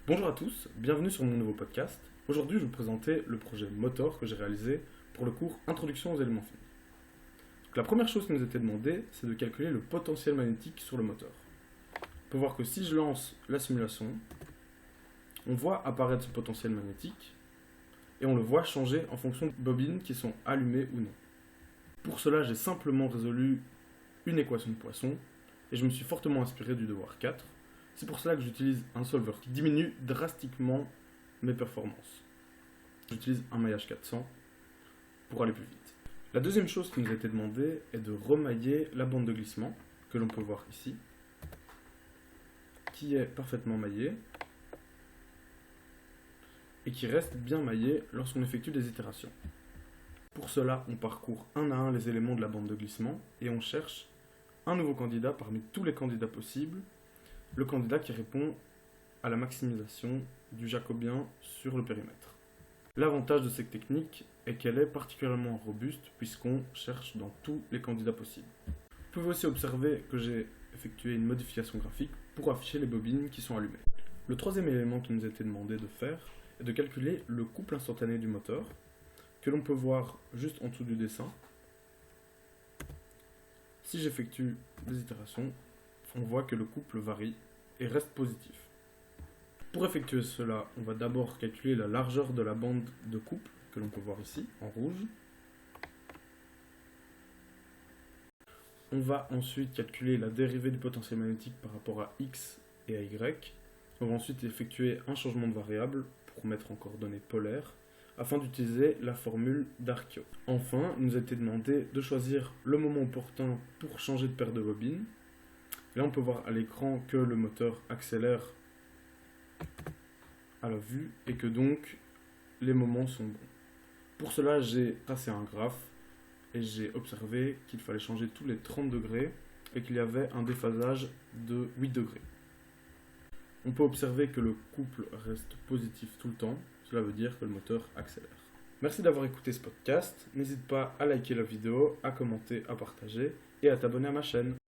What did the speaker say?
Bonjour à tous, bienvenue sur mon nouveau podcast. Aujourd'hui, je vais vous présenter le projet Motor que j'ai réalisé pour le cours Introduction aux éléments finis. Donc, la première chose qui nous était demandée, c'est de calculer le potentiel magnétique sur le moteur. On peut voir que si je lance la simulation, on voit apparaître ce potentiel magnétique et on le voit changer en fonction des bobines qui sont allumées ou non. Pour cela, j'ai simplement résolu une équation de Poisson et je me suis fortement inspiré du devoir 4. C'est pour cela que j'utilise un solver qui diminue drastiquement mes performances. J'utilise un maillage 400 pour aller plus vite. La deuxième chose qui nous a été demandée est de remailler la bande de glissement, que l'on peut voir ici, qui est parfaitement maillée et qui reste bien maillée lorsqu'on effectue des itérations. Pour cela, on parcourt un à un les éléments de la bande de glissement et on cherche un nouveau candidat parmi tous les candidats possibles, le candidat qui répond à la maximisation du jacobien sur le périmètre. L'avantage de cette technique est qu'elle est particulièrement robuste puisqu'on cherche dans tous les candidats possibles. Vous pouvez aussi observer que j'ai effectué une modification graphique pour afficher les bobines qui sont allumées. Le troisième élément qui nous a été demandé de faire est de calculer le couple instantané du moteur, que l'on peut voir juste en dessous du dessin. Si j'effectue des itérations, on voit que le couple varie et reste positif. Pour effectuer cela, on va d'abord calculer la largeur de la bande de couple, que l'on peut voir ici, en rouge. On va ensuite calculer la dérivée du potentiel magnétique par rapport à X et à Y. On va ensuite effectuer un changement de variable pour mettre en coordonnées polaires, afin d'utiliser la formule d'Archio. Enfin, il nous a été demandé de choisir le moment opportun pour changer de paire de bobines. Là, on peut voir à l'écran que le moteur accélère à la vue et que donc les moments sont bons. Pour cela, j'ai tracé un graphe et j'ai observé qu'il fallait changer tous les 30 degrés et qu'il y avait un déphasage de 8 degrés. On peut observer que le couple reste positif tout le temps, cela veut dire que le moteur accélère. Merci d'avoir écouté ce podcast, n'hésite pas à liker la vidéo, à commenter, à partager et à t'abonner à ma chaîne.